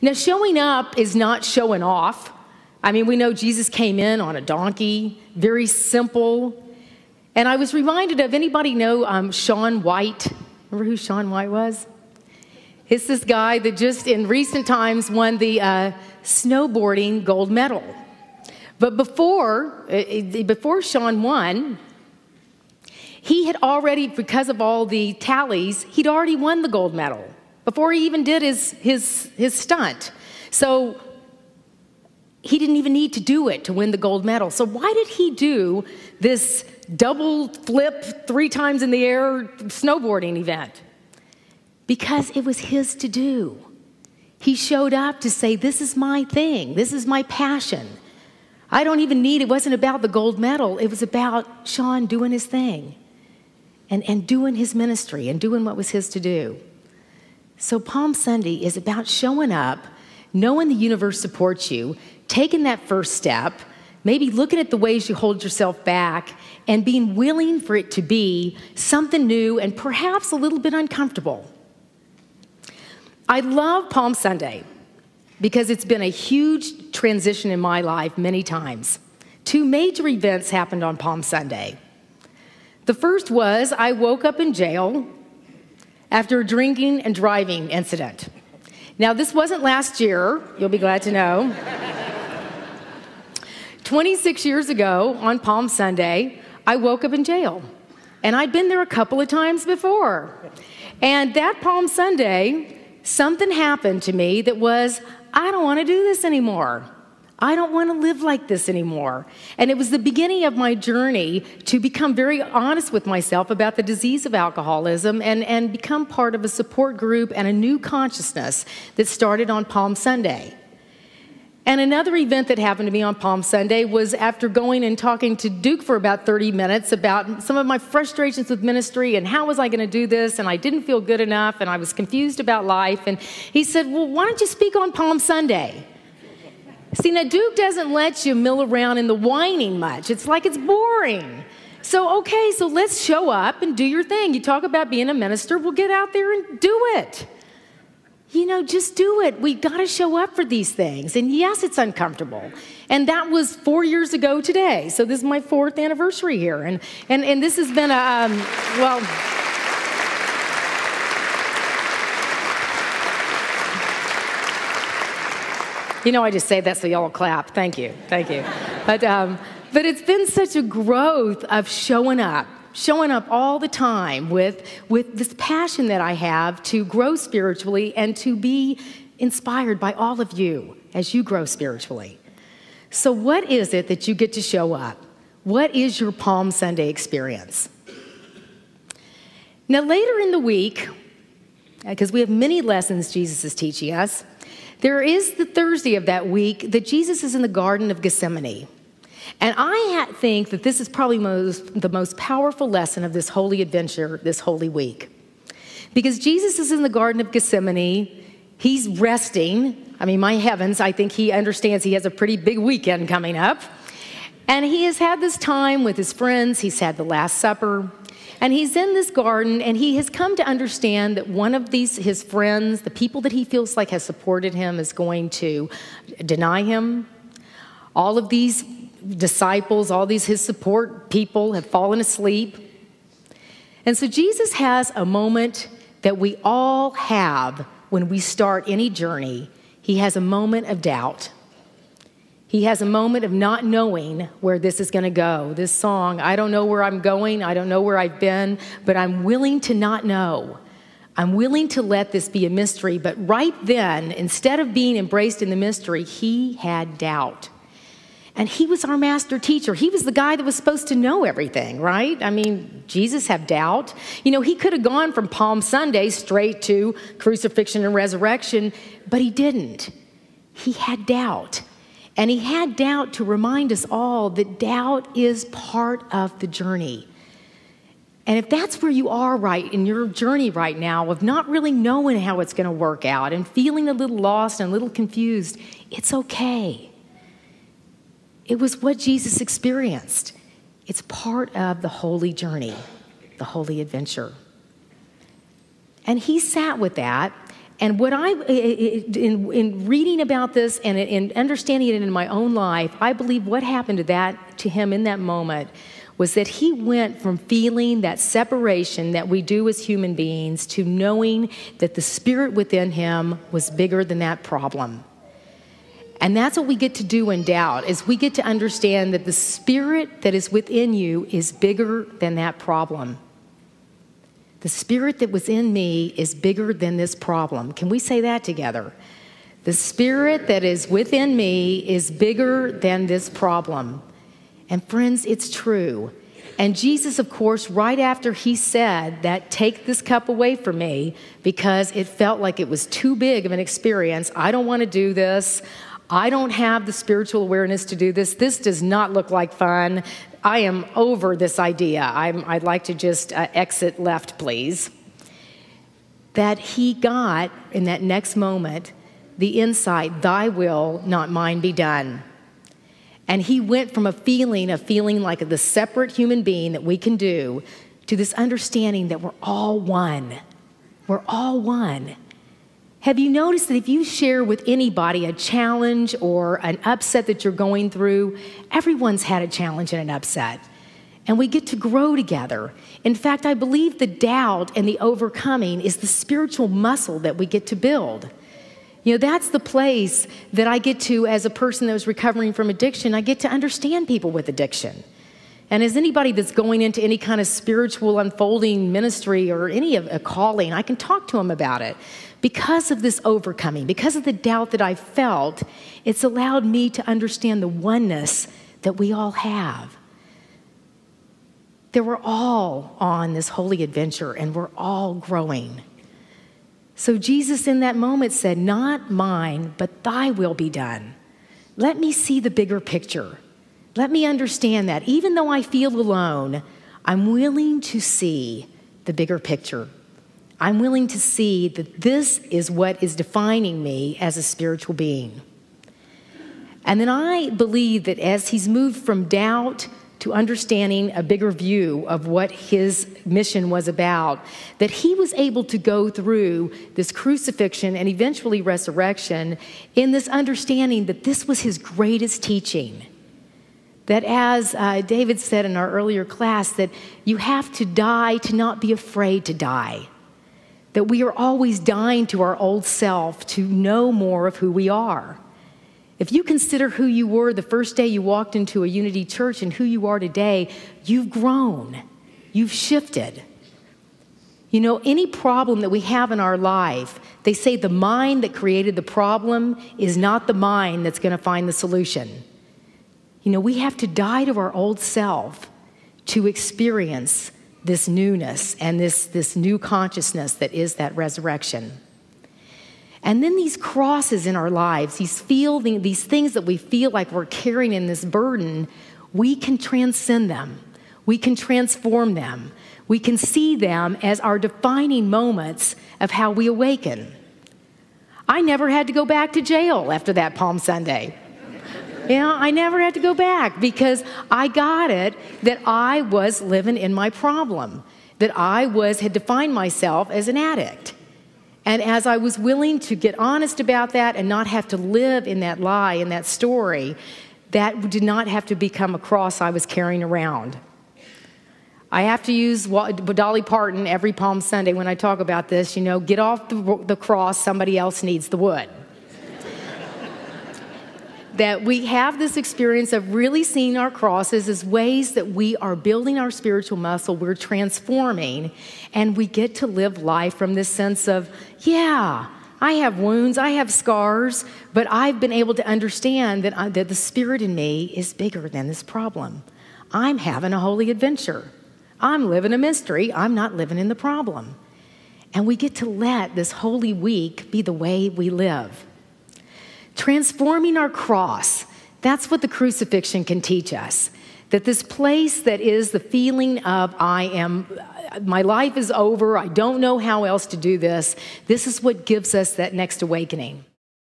Now, showing up is not showing off. I mean, we know Jesus came in on a donkey, very simple. And I was reminded of, anybody know Shaun White? Remember who Shaun White was? It's this guy that just in recent times won the snowboarding gold medal. But before Shaun won, he had already, because of all the tallies, he'd already won the gold medal before he even did his stunt. So he didn't even need to do it to win the gold medal. So why did he do this double flip 3 times in the air snowboarding event? Because it was his to do. He showed up to say, this is my thing. This is my passion. I don't even need, it wasn't about the gold medal. It was about Shaun doing his thing and doing his ministry and doing what was his to do. So Palm Sunday is about showing up, knowing the universe supports you, taking that first step, maybe looking at the ways you hold yourself back, and being willing for it to be something new and perhaps a little bit uncomfortable. I love Palm Sunday because it's been a huge transition in my life many times. 2 major events happened on Palm Sunday. The first was I woke up in jail after a drinking and driving incident. Now, this wasn't last year, you'll be glad to know. 26 years ago on Palm Sunday, I woke up in jail. And I'd been there a couple of times before. And that Palm Sunday, something happened to me that was, I don't want to do this anymore. I don't want to live like this anymore. And it was the beginning of my journey to become very honest with myself about the disease of alcoholism and become part of a support group and a new consciousness that started on Palm Sunday. And another event that happened to me on Palm Sunday was after going and talking to Duke for about 30 minutes about some of my frustrations with ministry and how was I going to do this, and I didn't feel good enough, and I was confused about life. And he said, well, why don't you speak on Palm Sunday? See, now Duke doesn't let you mill around in the whining much. It's like it's boring. So, okay, so let's show up and do your thing. You talk about being a minister, we'll get out there and do it. You know, just do it. We got to show up for these things. And yes, it's uncomfortable. And that was 4 years ago today. So this is my 4th anniversary here. And this has been a, well... You know, I just say that so y'all will clap. Thank you. Thank you. But it's been such a growth of showing up all the time with this passion that I have to grow spiritually and to be inspired by all of you as you grow spiritually. So what is it that you get to show up? What is your Palm Sunday experience? Now, later in the week, because we have many lessons Jesus is teaching us, there is the Thursday of that week that Jesus is in the Garden of Gethsemane. And I think that this is probably the most powerful lesson of this holy adventure, this holy week. Because Jesus is in the Garden of Gethsemane, he's resting. I mean, my heavens, I think he understands he has a pretty big weekend coming up. And he has had this time with his friends, he's had the Last Supper, and he's in this garden, and he has come to understand that one of his friends, the people that he feels like has supported him, is going to deny him. All of these disciples, all these his support people have fallen asleep. And so Jesus has a moment that we all have when we start any journey. He has a moment of doubt. He has a moment of not knowing where this is going to go. This song, I don't know where I'm going, I don't know where I've been, but I'm willing to not know. I'm willing to let this be a mystery. But right then, instead of being embraced in the mystery, he had doubt. And he was our master teacher. He was the guy that was supposed to know everything, right? I mean, Jesus had doubt. You know, he could have gone from Palm Sunday straight to crucifixion and resurrection, but he didn't. He had doubt. And he had doubt to remind us all that doubt is part of the journey. And if that's where you are right in your journey right now of not really knowing how it's going to work out and feeling a little lost and a little confused, it's okay. It was what Jesus experienced. It's part of the holy journey, the holy adventure. And he sat with that, And what in reading about this and in understanding it in my own life, I believe what happened to him in that moment was that he went from feeling that separation that we do as human beings to knowing that the spirit within him was bigger than that problem. And that's what we get to do in doubt, is we get to understand that the spirit that is within you is bigger than that problem. The spirit that was in me is bigger than this problem. Can we say that together? The spirit that is within me is bigger than this problem. And friends, it's true. And Jesus, of course, right after he said that, take this cup away from me, because it felt like it was too big of an experience. I don't want to do this. I don't have the spiritual awareness to do this. This does not look like fun. I am over this idea. I'd like to just exit left, please. That he got, in that next moment, the insight, thy will, not mine, be done. And he went from a feeling like the separate human being that we can do to this understanding that we're all one. We're all one. Have you noticed that if you share with anybody a challenge or an upset that you're going through, everyone's had a challenge and an upset, and we get to grow together. In fact, I believe the doubt and the overcoming is the spiritual muscle that we get to build. You know, that's the place that I get to, as a person that was recovering from addiction, I get to understand people with addiction. And as anybody that's going into any kind of spiritual unfolding ministry or any of a calling, I can talk to them about it. Because of this overcoming, because of the doubt that I felt, it's allowed me to understand the oneness that we all have. That we're all on this holy adventure and we're all growing. So Jesus in that moment said, not mine, but thy will be done. Let me see the bigger picture. Let me understand that even though I feel alone, I'm willing to see the bigger picture. I'm willing to see that this is what is defining me as a spiritual being. And then I believe that as he's moved from doubt to understanding a bigger view of what his mission was about, that he was able to go through this crucifixion and eventually resurrection in this understanding that this was his greatest teaching. That as David said in our earlier class, that you have to die to not be afraid to die. That we are always dying to our old self to know more of who we are. If you consider who you were the first day you walked into a Unity church and who you are today, you've grown. You've shifted. You know, any problem that we have in our life, they say the mind that created the problem is not the mind that's going to find the solution. You know, we have to die to our old self to experience this newness and this new consciousness that is that resurrection. And then these crosses in our lives, these things that we feel like we're carrying in this burden, we can transcend them. We can transform them. We can see them as our defining moments of how we awaken. I never had to go back to jail after that Palm Sunday. Yeah, I never had to go back because I got it that I was living in my problem, that I had defined myself as an addict. And as I was willing to get honest about that and not have to live in that lie, in that story, that did not have to become a cross I was carrying around. I have to use Dolly Parton every Palm Sunday when I talk about this, you know, get off the cross, somebody else needs the wood. That we have this experience of really seeing our crosses as ways that we are building our spiritual muscle, we're transforming, and we get to live life from this sense of, yeah, I have wounds, I have scars, but I've been able to understand that the spirit in me is bigger than this problem. I'm having a holy adventure. I'm living a mystery. I'm not living in the problem. And we get to let this Holy Week be the way we live. Transforming our cross, that's what the crucifixion can teach us. That this place that is the feeling of my life is over, I don't know how else to do this, this is what gives us that next awakening.